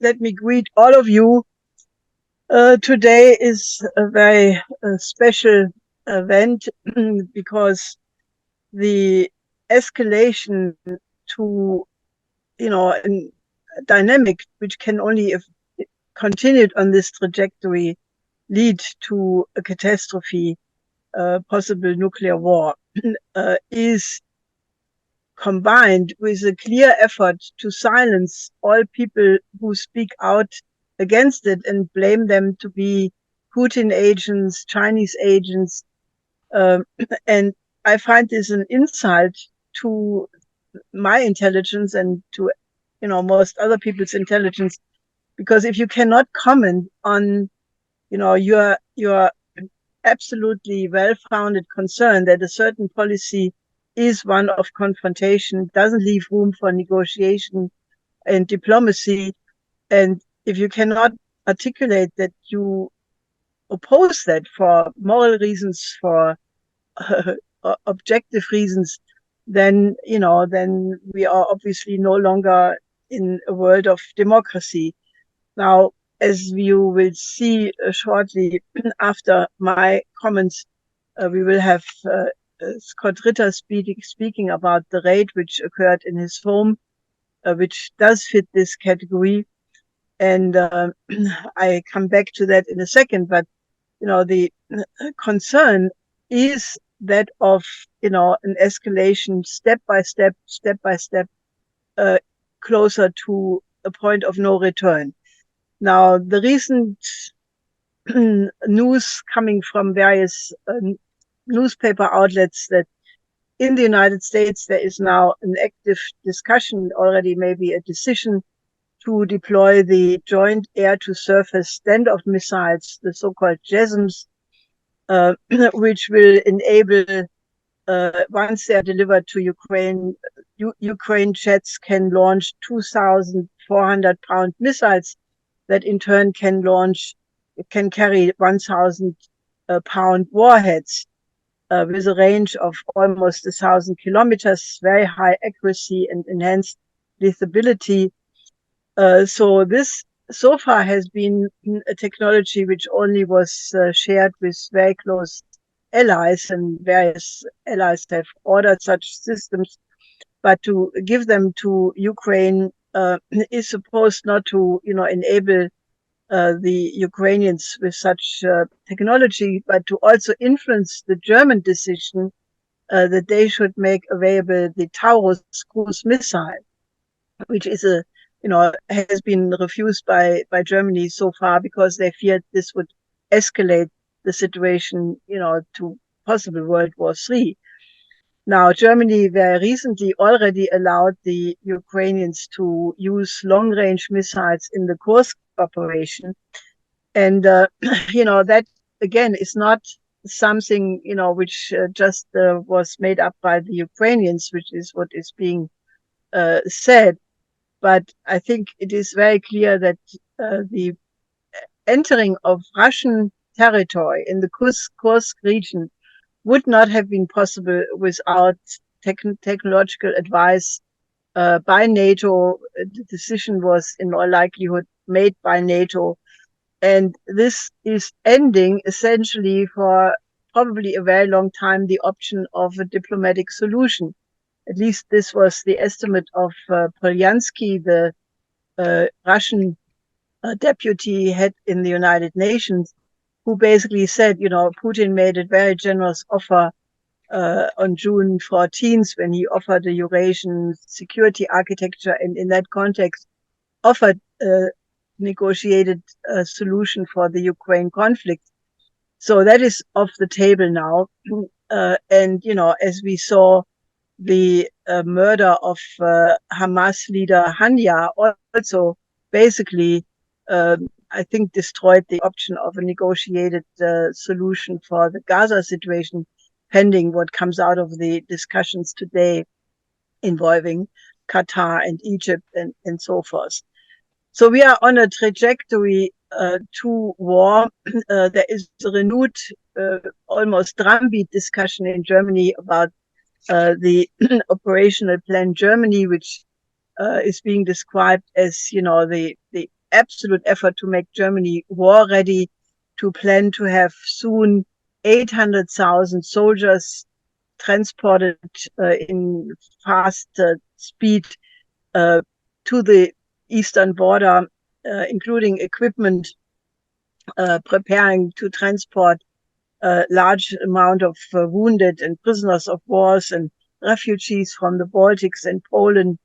Let me greet all of you. Today is a very special event because the escalation to, a dynamic which can only, if continued on this trajectory, lead to a catastrophe, possible nuclear war, is combined with a clear effort to silence all people who speak out against it and blame them to be Putin agents, Chinese agents. And I find this an insult to my intelligence and to, most other people's intelligence, because if you cannot comment on, your absolutely well-founded concern that a certain policy is one of confrontation, doesn't leave room for negotiation and diplomacy. And if you cannot articulate that you oppose that for moral reasons, for objective reasons, then, then we are obviously no longer in a world of democracy. Now, as you will see shortly after my comments, we will have Scott Ritter speaking about the raid which occurred in his home, which does fit this category. And I come back to that in a second. But, the concern is that of, an escalation step by step, closer to a point of no return. Now, the recent news coming from various newspaper outlets that in the United States there is now an active discussion, already maybe a decision, to deploy the joint air-to-surface standoff missiles, the so-called JASSMs, which will enable, once they are delivered to Ukraine, Ukraine jets can launch 2,400-pound missiles that in turn can carry 1,000-pound warheads with a range of almost 1,000 kilometers, very high accuracy and enhanced lethality. So this so far has been a technology which only was shared with very close allies, and various allies have ordered such systems. But to give them to Ukraine is supposed not to, enable the Ukrainians with such technology, but to also influence the German decision that they should make available the Taurus cruise missile, which is has been refused by Germany so far because they feared this would escalate the situation, to possible World War III. Now, Germany very recently already allowed the Ukrainians to use long-range missiles in the Kursk operation. And, that, again, is not something, which just was made up by the Ukrainians, which is what is being said. But I think it is very clear that the entering of Russian territory in the Kursk region would not have been possible without technological advice by NATO. The decision was in all likelihood made by NATO. And this is ending essentially for probably a very long time the option of a diplomatic solution. At least this was the estimate of Polyansky, the Russian deputy head in the United Nations, who basically said, Putin made a very generous offer on June 14th when he offered a Eurasian security architecture, and in that context offered a negotiated solution for the Ukraine conflict. So that is off the table now. And, as we saw, the murder of Hamas leader Hania also basically, I think, destroyed the option of a negotiated solution for the Gaza situation, pending what comes out of the discussions today involving Qatar and Egypt and so forth. So we are on a trajectory to war. There is a renewed, almost drumbeat discussion in Germany about the operational plan Germany, which is being described as, the absolute effort to make Germany war ready, to plan to have soon 800,000 soldiers transported in fast speed to the eastern border, including equipment, preparing to transport a large amount of wounded and prisoners of wars and refugees from the Baltics and Poland,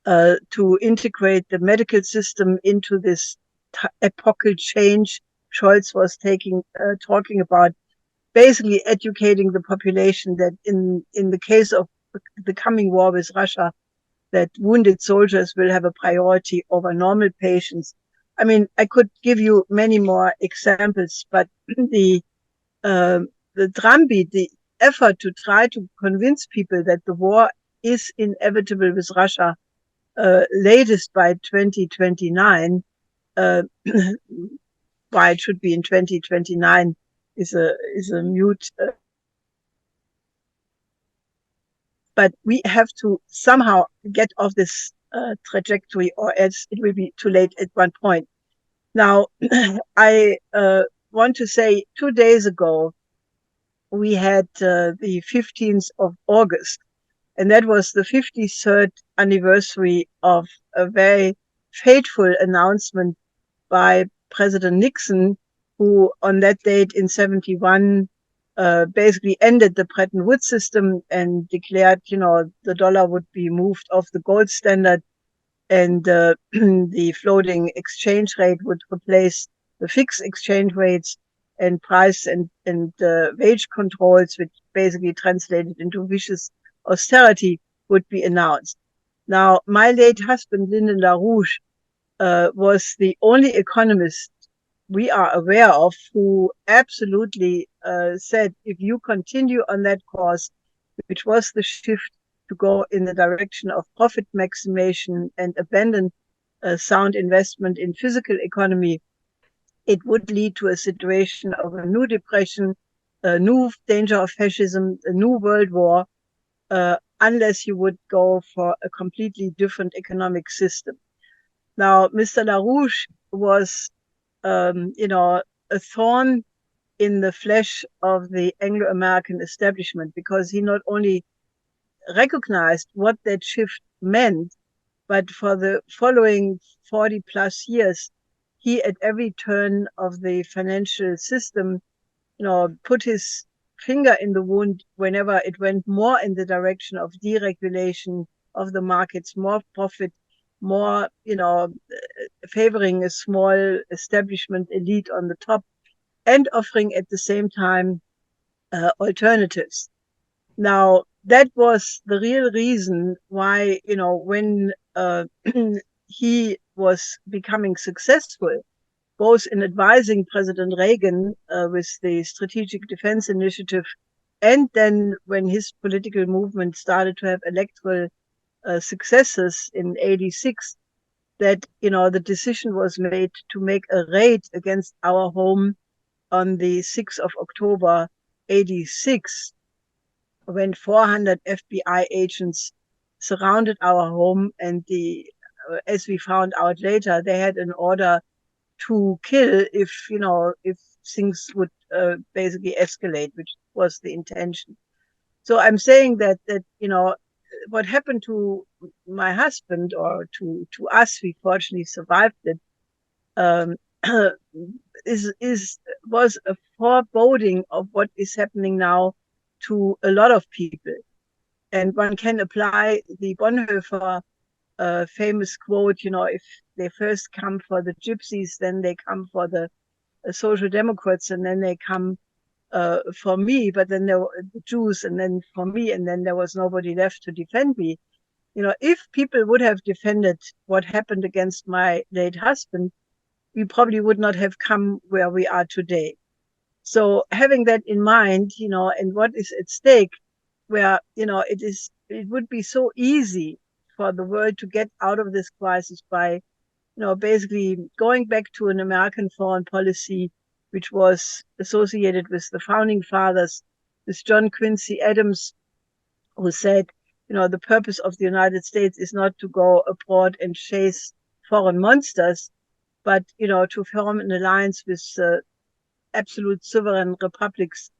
to integrate the medical system into this epochal change Scholz was talking about, basically educating the population that in the case of the coming war with Russia, that wounded soldiers will have a priority over normal patients. I mean, I could give you many more examples, but the drumbeat, the effort to try to convince people that the war is inevitable with Russia, latest by 2029, why it should be in 2029 is a mute. But we have to somehow get off this trajectory, or else it will be too late at one point. Now, I want to say 2 days ago, we had the 15th of August, and that was the 53rd anniversary of a very fateful announcement by President Nixon, who on that date in 71 basically ended the Bretton Woods system and declared, the dollar would be moved off the gold standard, and the floating exchange rate would replace the fixed exchange rates, and price and wage controls, which basically translated into vicious austerity, would be announced. Now, my late husband, Lyndon LaRouche, was the only economist we are aware of who absolutely said, if you continue on that course, which was the shift to go in the direction of profit maximization and abandon sound investment in physical economy, it would lead to a situation of a new depression, a new danger of fascism, a new world war, unless you would go for a completely different economic system. Now, Mr. LaRouche was, a thorn in the flesh of the Anglo-American establishment, because he not only recognized what that shift meant, but for the following 40 plus years, he at every turn of the financial system, put his finger in the wound whenever it went more in the direction of deregulation of the markets, more profit, more, favoring a small establishment elite on the top, and offering at the same time alternatives. Now, that was the real reason why, when he was becoming successful, both in advising President Reagan with the Strategic Defense Initiative, and then when his political movement started to have electoral successes in 86, that, the decision was made to make a raid against our home on the 6th of October, 86, when 400 FBI agents surrounded our home, and as we found out later, they had an order to kill if things would basically escalate, which was the intention. So I'm saying that what happened to my husband, or to us, we fortunately survived it, was a foreboding of what is happening now to a lot of people. And one can apply the Bonhoeffer famous quote, if they first come for the gypsies, then they come for the social democrats, and then they come for me, but then there were the Jews, and then for me, and then there was nobody left to defend me. If people would have defended what happened against my late husband, we probably would not have come where we are today. So having that in mind, and what is at stake, where, it would be so easy for the world to get out of this crisis by, basically going back to an American foreign policy, which was associated with the founding fathers, with John Quincy Adams, who said the purpose of the United States is not to go abroad and chase foreign monsters, but, to form an alliance with absolute sovereign republics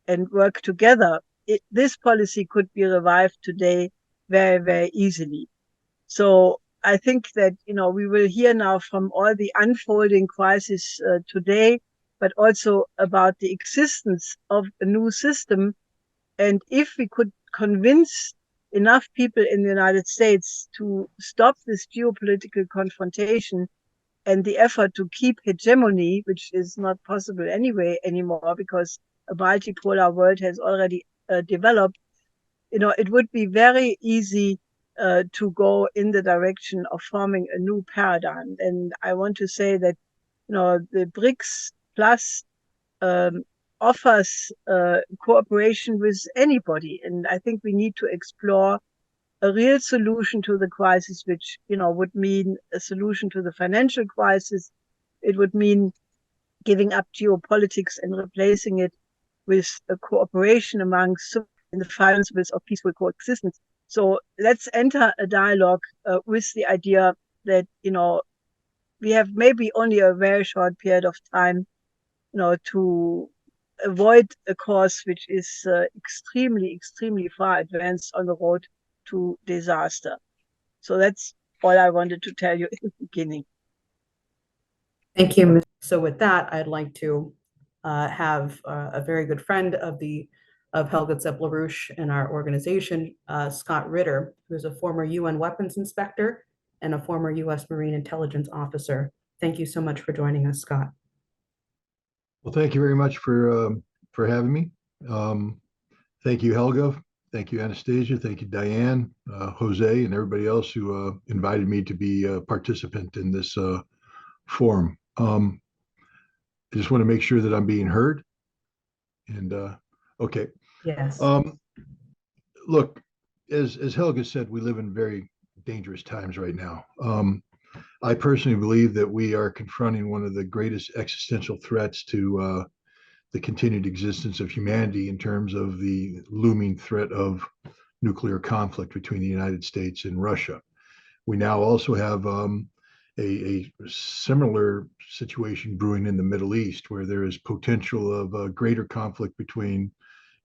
and work together. This policy could be revived today very, very easily. So I think that, we will hear now from all the unfolding crises today, but also about the existence of a new system. And if we could convince enough people in the United States to stop this geopolitical confrontation and the effort to keep hegemony, which is not possible anyway anymore because a multipolar world has already developed, it would be very easy to go in the direction of forming a new paradigm. And I want to say that, the BRICS Plus um, offers cooperation with anybody. And I think we need to explore a real solution to the crisis, which, would mean a solution to the financial crisis. It would mean giving up geopolitics and replacing it with a cooperation amongst in the principles of peaceful coexistence. So let's enter a dialogue with the idea that, we have maybe only a very short period of time, to avoid a course which is extremely, extremely far advanced on the road to disaster. So that's all I wanted to tell you in the beginning. Thank you. So with that, I'd like to have a very good friend of Helga Zepp-LaRouche in our organization, Scott Ritter, who's a former UN weapons inspector and a former US Marine intelligence officer. Thank you so much for joining us, Scott. Well, thank you very much for having me. Thank you, Helga. Thank you, Anastasia. Thank you, Diane, Jose, and everybody else who invited me to be a participant in this forum. I just want to make sure that I'm being heard. And okay. Yes. Look, as Helga said, we live in very dangerous times right now. I personally believe that we are confronting one of the greatest existential threats to the continued existence of humanity in terms of the looming threat of nuclear conflict between the United States and Russia. We now also have a similar situation brewing in the Middle East, where there is potential of a greater conflict between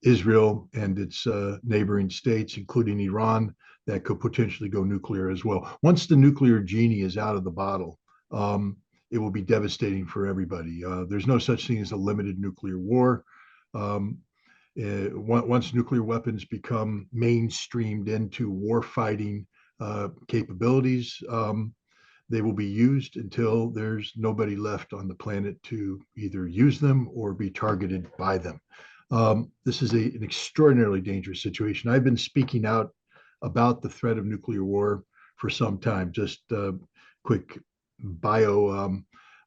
Israel and its neighboring states, including Iran, that could potentially go nuclear as well. Once the nuclear genie is out of the bottle, it will be devastating for everybody. There's no such thing as a limited nuclear war. Once nuclear weapons become mainstreamed into war fighting capabilities, they will be used until there's nobody left on the planet to either use them or be targeted by them. This is an extraordinarily dangerous situation. I've been speaking out about the threat of nuclear war for some time. Just quick bio.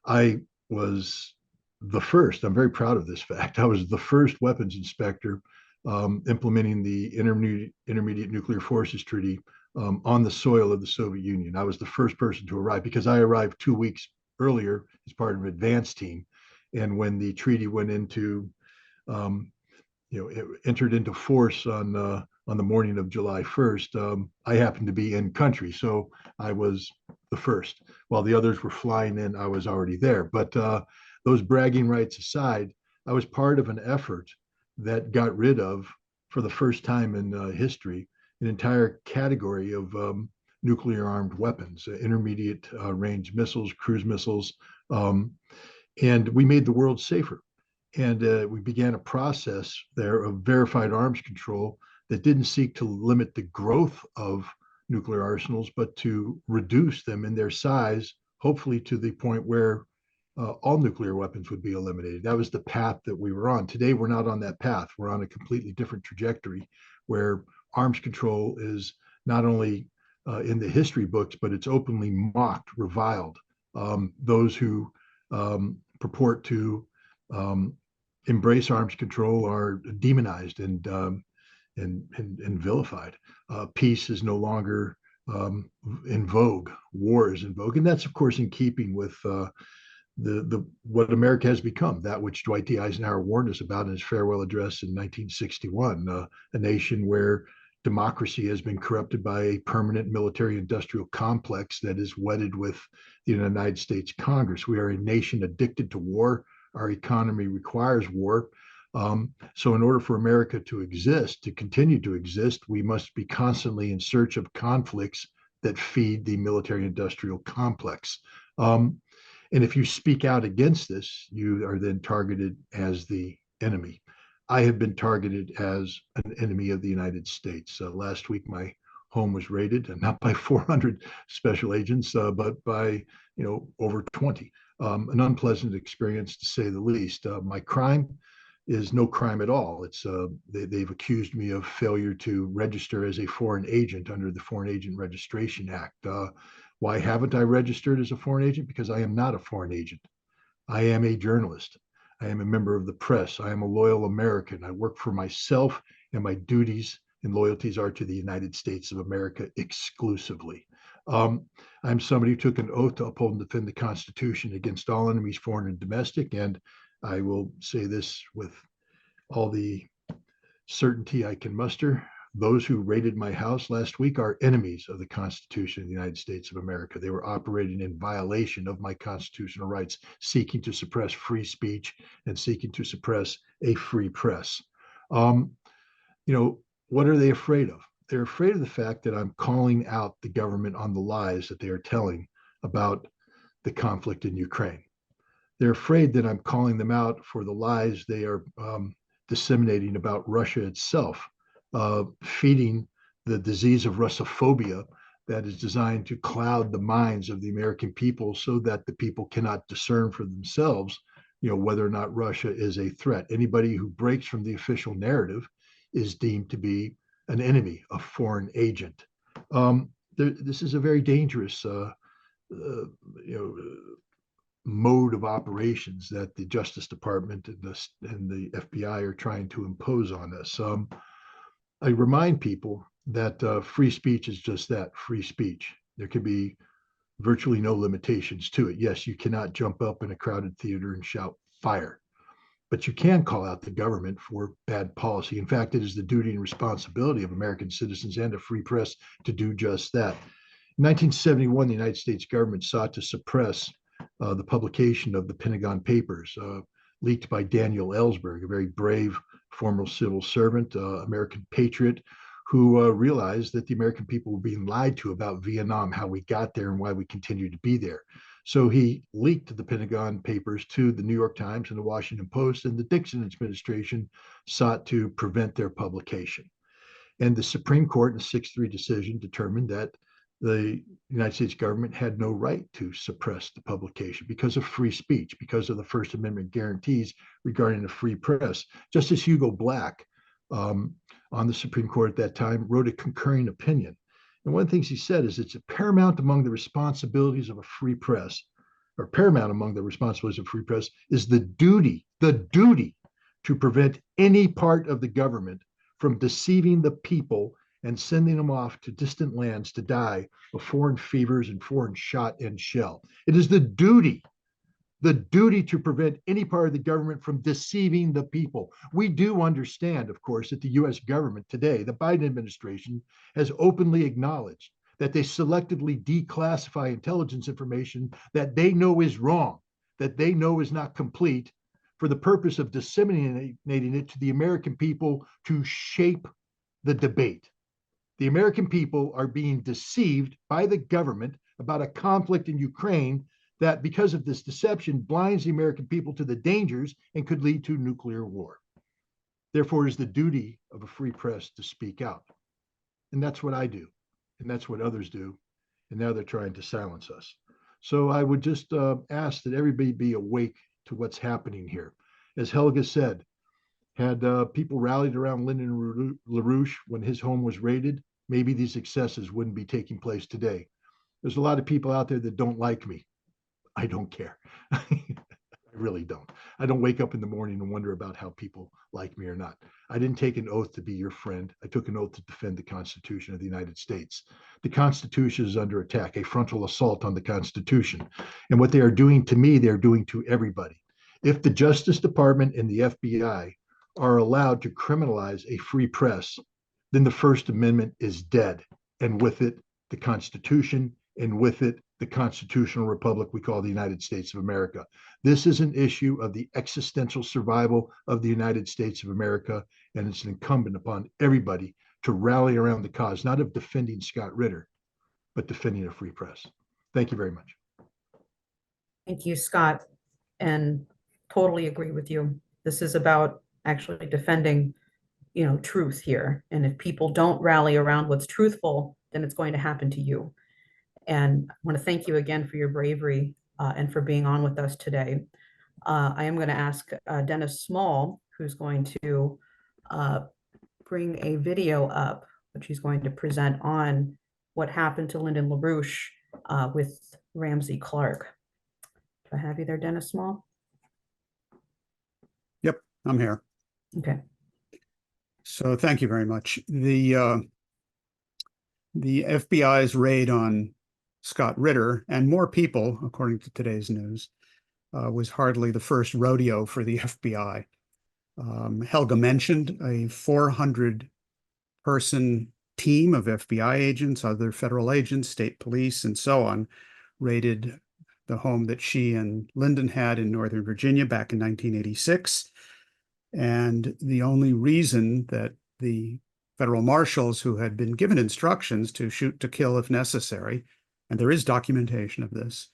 I was the first, I'm very proud of this fact, I was the first weapons inspector implementing the Intermediate Nuclear Forces Treaty on the soil of the Soviet Union. I was the first person to arrive because I arrived 2 weeks earlier as part of an advance team. And when the treaty went into, it entered into force on the morning of July 1st, I happened to be in country. So I was the first. While the others were flying in, I was already there. But those bragging rights aside, I was part of an effort that got rid of, for the first time in history, an entire category of nuclear armed weapons, intermediate range missiles, cruise missiles. And we made the world safer. And we began a process there of verified arms control that didn't seek to limit the growth of nuclear arsenals, but to reduce them in their size, hopefully to the point where all nuclear weapons would be eliminated. That was the path that we were on. Today, we're not on that path. We're on a completely different trajectory where arms control is not only in the history books, but it's openly mocked, reviled. Those who purport to embrace arms control are demonized and vilified. Peace is no longer in vogue. War is in vogue, and that's of course in keeping with the what America has become, that which Dwight D. Eisenhower warned us about in his farewell address in 1961, a nation where democracy has been corrupted by a permanent military industrial complex that is wedded with the United States Congress. We are a nation addicted to war. Our economy requires war. So in order for America to exist, to continue to exist, we must be constantly in search of conflicts that feed the military industrial complex. And if you speak out against this, you are then targeted as the enemy. I have been targeted as an enemy of the United States. Last week, my home was raided, and not by 400 special agents, but by over 20. An unpleasant experience, to say the least. My crime is no crime at all. It's they've accused me of failure to register as a foreign agent under the Foreign Agent Registration Act. Why haven't I registered as a foreign agent? Because I am not a foreign agent. I am a journalist. I am a member of the press. I am a loyal American. I work for myself, and my duties and loyalties are to the United States of America exclusively. I'm somebody who took an oath to uphold and defend the Constitution against all enemies, foreign and domestic, and I will say this with all the certainty I can muster. Those who raided my house last week are enemies of the Constitution of the United States of America. They were operating in violation of my constitutional rights, seeking to suppress free speech and seeking to suppress a free press. What are they afraid of? They're afraid of the fact that I'm calling out the government on the lies that they are telling about the conflict in Ukraine. They're afraid that I'm calling them out for the lies they are disseminating about Russia itself, feeding the disease of Russophobia that is designed to cloud the minds of the American people so that the people cannot discern for themselves, whether or not Russia is a threat. Anybody who breaks from the official narrative is deemed to be an enemy, a foreign agent. This is a very dangerous, mode of operations that the Justice Department and the FBI are trying to impose on us. I remind people that free speech is just that, free speech. There can be virtually no limitations to it. Yes, you cannot jump up in a crowded theater and shout fire, but you can call out the government for bad policy. In fact, it is the duty and responsibility of American citizens and a free press to do just that. In 1971, the United States government sought to suppress the publication of the Pentagon Papers, leaked by Daniel Ellsberg, a very brave former civil servant, American patriot, who realized that the American people were being lied to about Vietnam, how we got there and why we continue to be there. So he leaked the Pentagon Papers to the New York Times and the Washington Post, and the Nixon administration sought to prevent their publication. And the Supreme Court in a 6-3 decision determined that the United States government had no right to suppress the publication because of free speech, because of the First Amendment guarantees regarding the free press. Justice Hugo Black, on the Supreme Court at that time, wrote a concurring opinion. And one of the things he said is it's paramount among the responsibilities of a free press, or paramount among the responsibilities of free press, is the duty to prevent any part of the government from deceiving the people and sending them off to distant lands to die of foreign fevers and foreign shot and shell. It is the duty to prevent any part of the government from deceiving the people. We do understand, of course, that the US government today, the Biden administration, has openly acknowledged that they selectively declassify intelligence information that they know is wrong, that they know is not complete, for the purpose of disseminating it to the American people to shape the debate. The American people are being deceived by the government about a conflict in Ukraine that, because of this deception, blinds the American people to the dangers and could lead to nuclear war. Therefore, it is the duty of a free press to speak out. And that's what I do. And that's what others do. And now they're trying to silence us. So I would just ask that everybody be awake to what's happening here. As Helga said, had people rallied around Lyndon LaRouche when his home was raided, maybe these excesses wouldn't be taking place today. There's a lot of people out there that don't like me. I don't care. I really don't. I don't wake up in the morning and wonder about how people like me or not. I didn't take an oath to be your friend. I took an oath to defend the Constitution of the United States. The Constitution is under attack, a frontal assault on the Constitution. And what they are doing to me, they're doing to everybody. If the Justice Department and the FBI are allowed to criminalize a free press, then the First Amendment is dead. And with it, the Constitution, and with it, the constitutional republic we call the United States of America. This is an issue of the existential survival of the United States of America, and it's incumbent upon everybody to rally around the cause, not of defending Scott Ritter, but defending a free press. Thank you very much. Thank you, Scott, and totally agree with you. This is about actually defending, truth here. And if people don't rally around what's truthful, then it's going to happen to you. And I want to thank you again for your bravery and for being on with us today. I am going to ask Dennis Small, who's going to bring a video up, which he's going to present on what happened to Lyndon LaRouche with Ramsey Clark. Do I have you there, Dennis Small? Yep, I'm here. Okay. So thank you very much. The FBI's raid on Scott Ritter and more people, according to today's news, was hardly the first rodeo for the FBI. Helga mentioned a 400-person team of FBI agents, other federal agents, state police, and so on, raided the home that she and Lyndon had in Northern Virginia back in 1986. And the only reason that the federal marshals, who had been given instructions to shoot to kill if necessary, and there is documentation of this,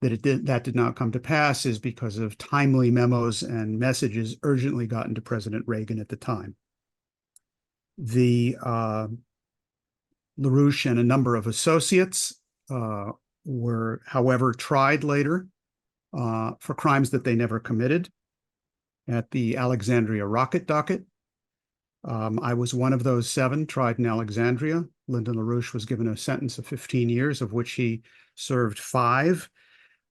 that did not come to pass is because of timely memos and messages urgently gotten to President Reagan at the time. The LaRouche and a number of associates were, however, tried later for crimes that they never committed at the Alexandria rocket docket. I was one of those 7 tried in Alexandria. Lyndon LaRouche was given a sentence of 15 years, of which he served 5.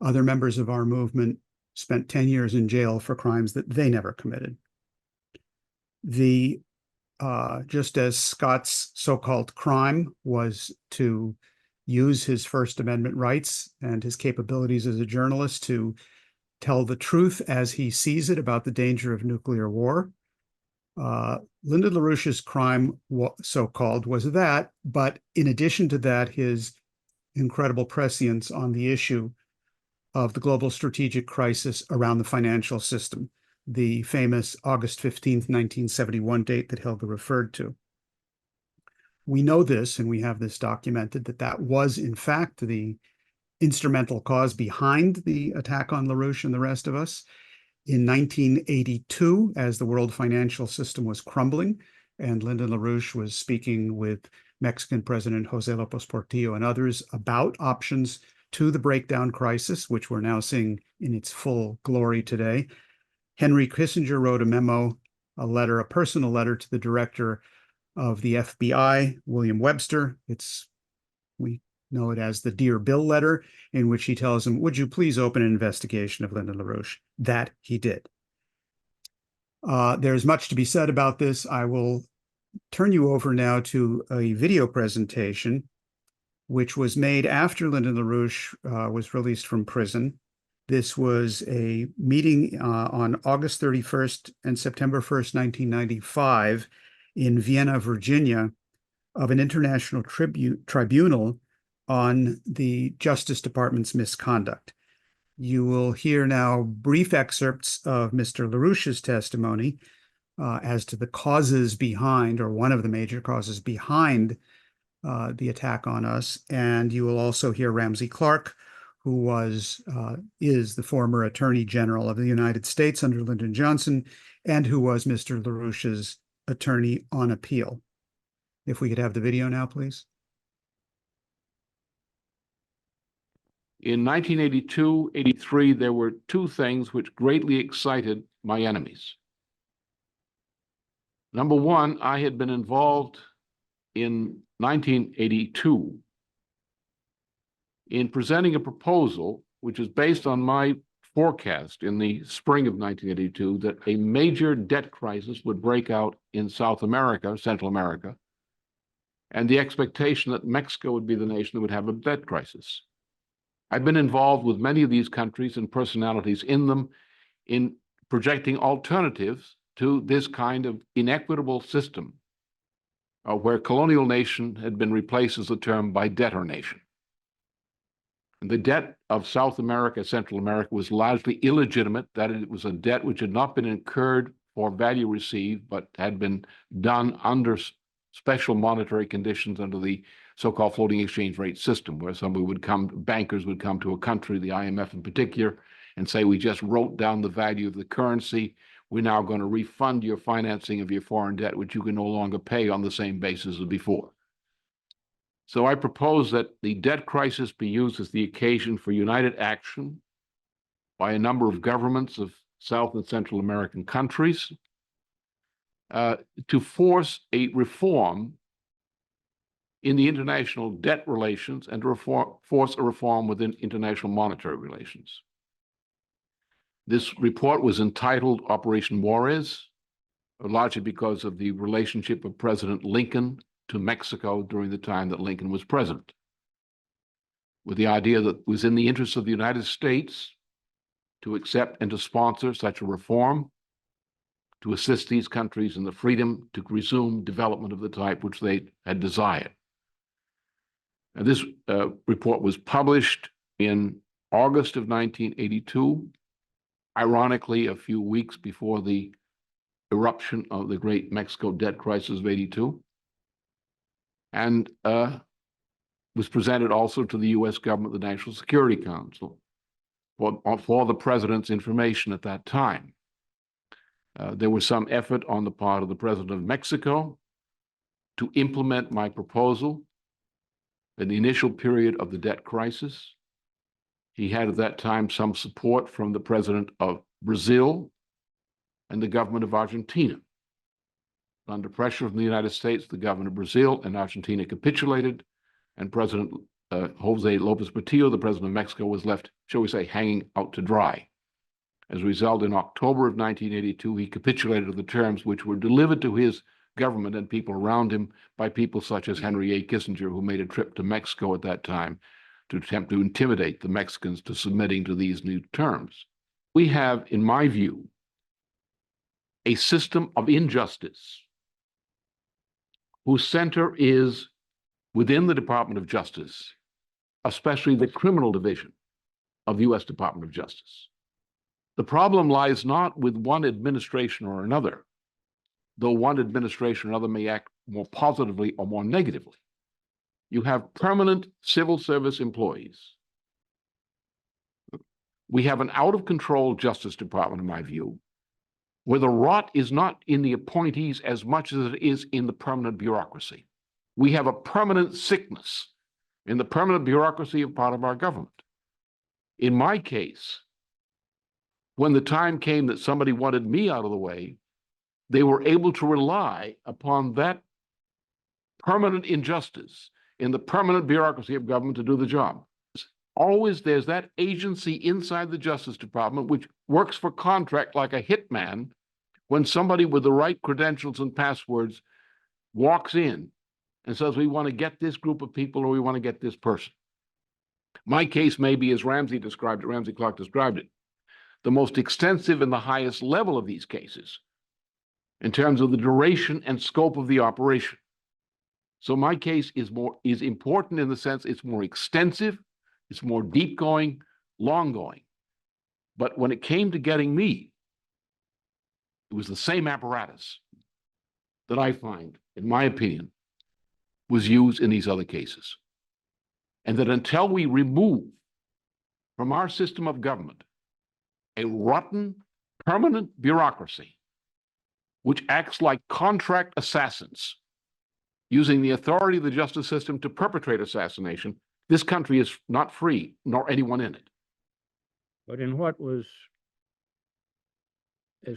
Other members of our movement spent 10 years in jail for crimes that they never committed. Just as Scott's so-called crime was to use his First Amendment rights and his capabilities as a journalist to tell the truth as he sees it about the danger of nuclear war, Lyndon LaRouche's crime, so-called, was that, but in addition to that, his incredible prescience on the issue of the global strategic crisis around the financial system, the famous August 15th, 1971 date that Helga referred to. We know this, and we have this documented, that was in fact the instrumental cause behind the attack on LaRouche and the rest of us. In 1982, as the world financial system was crumbling, and Lyndon LaRouche was speaking with Mexican President Jose Lopez Portillo and others about options to the breakdown crisis, which we're now seeing in its full glory today, Henry Kissinger wrote a memo, a personal letter to the director of the FBI, William Webster. We know it as the Dear Bill letter, in which he tells him, would you please open an investigation of Lyndon LaRouche? That he did. There's much to be said about this. I will turn you over now to a video presentation, which was made after Lyndon LaRouche was released from prison. This was a meeting on August 31st and September 1st, 1995 in Vienna, Virginia, of an international tribunal on the Justice Department's misconduct. You will hear now brief excerpts of Mr. LaRouche's testimony as to the causes behind, or one of the major causes behind, the attack on us. And you will also hear Ramsey Clark, who is the former Attorney General of the United States under Lyndon Johnson, and who was Mr. LaRouche's attorney on appeal. If we could have the video now, please. In 1982-83, there were 2 things which greatly excited my enemies. Number one, I had been involved in 1982 in presenting a proposal which is based on my forecast in the spring of 1982 that a major debt crisis would break out in South America, Central America, and the expectation that Mexico would be the nation that would have a debt crisis. I've been involved with many of these countries and personalities in them in projecting alternatives to this kind of inequitable system where colonial nation had been replaced as a term by debtor nation. And the debt of South America, Central America was largely illegitimate, that it was a debt which had not been incurred for value received, but had been done under special monetary conditions under the so-called floating exchange rate system, where bankers would come to a country, the IMF in particular, and say, we just wrote down the value of the currency. We're now going to refund your financing of your foreign debt, which you can no longer pay on the same basis as before. So I propose that the debt crisis be used as the occasion for united action by a number of governments of South and Central American countries to force a reform in the international debt relations and to force a reform within international monetary relations. This report was entitled Operation Juarez, largely because of the relationship of President Lincoln to Mexico during the time that Lincoln was president, with the idea that it was in the interest of the United States to accept and to sponsor such a reform, to assist these countries in the freedom to resume development of the type which they had desired. And this report was published in August of 1982, ironically, a few weeks before the eruption of the great Mexico debt crisis of 82. And was presented also to the U.S. government, the National Security Council, for the president's information at that time. There was some effort on the part of the president of Mexico to implement my proposal in the initial period of the debt crisis. He had at that time some support from the president of Brazil and the government of Argentina. Under pressure from the United States, the government of Brazil and Argentina capitulated, and President Jose Lopez Portillo, the president of Mexico, was left, shall we say, hanging out to dry. As a result, in October of 1982, he capitulated to the terms which were delivered to his government and people around him by people such as Henry A. Kissinger, who made a trip to Mexico at that time to attempt to intimidate the Mexicans to submitting to these new terms. We have, in my view, a system of injustice whose center is within the Department of Justice, especially the criminal division of the U.S. Department of Justice. The problem lies not with one administration or another, though one administration or another may act more positively or more negatively. You have permanent civil service employees. We have an out-of-control Justice Department, in my view, where the rot is not in the appointees as much as it is in the permanent bureaucracy. We have a permanent sickness in the permanent bureaucracy of part of our government. In my case, when the time came that somebody wanted me out of the way, they were able to rely upon that permanent injustice in the permanent bureaucracy of government to do the job. Always there's that agency inside the Justice Department which works for contract like a hitman when somebody with the right credentials and passwords walks in and says, we want to get this group of people or we want to get this person. My case may be, as Ramsey Clark described it, the most extensive and the highest level of these cases in terms of the duration and scope of the operation. So my case is important in the sense it's more extensive, it's more deep going, long going. But when it came to getting me, it was the same apparatus that I find, in my opinion, was used in these other cases. And that until we remove from our system of government a rotten, permanent bureaucracy, which acts like contract assassins, using the authority of the justice system to perpetrate assassination, this country is not free, nor anyone in it. But in what was as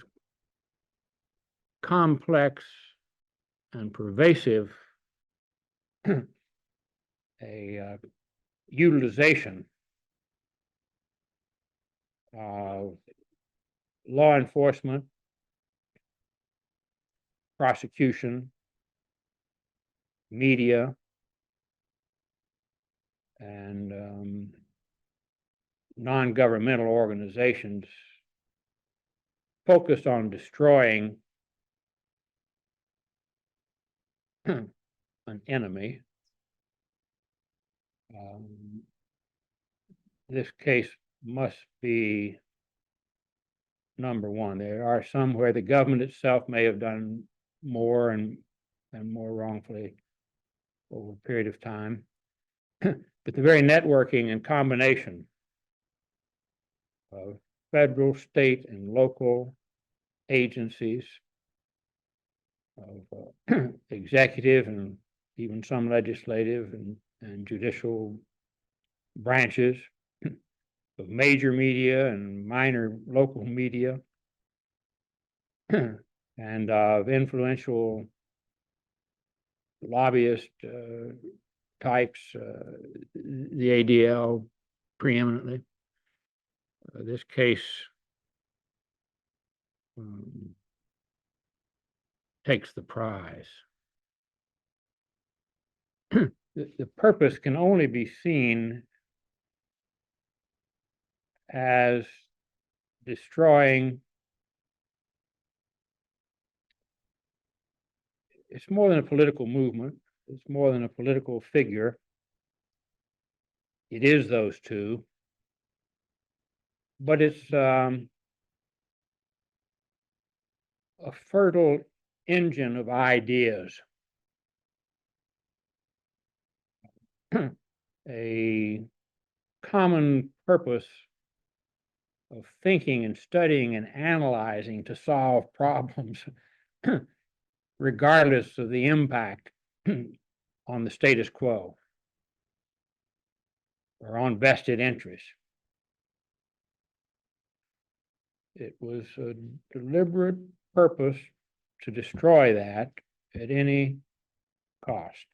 complex and pervasive a utilization of law enforcement, prosecution, media, and non-governmental organizations focused on destroying an enemy. This case must be number one. There are some where the government itself may have done more and more wrongfully over a period of time. But the very networking and combination of federal, state, and local agencies, of executive and even some legislative and judicial branches, of major media and minor local media, and of influential lobbyist types, the ADL preeminently. This case takes the prize. The purpose can only be seen as destroying. It's more than a political movement. It's more than a political figure. It is those two, but it's a fertile engine of ideas, a common purpose of thinking and studying and analyzing to solve problems, regardless of the impact on the status quo or on vested interests. It was a deliberate purpose to destroy that at any cost.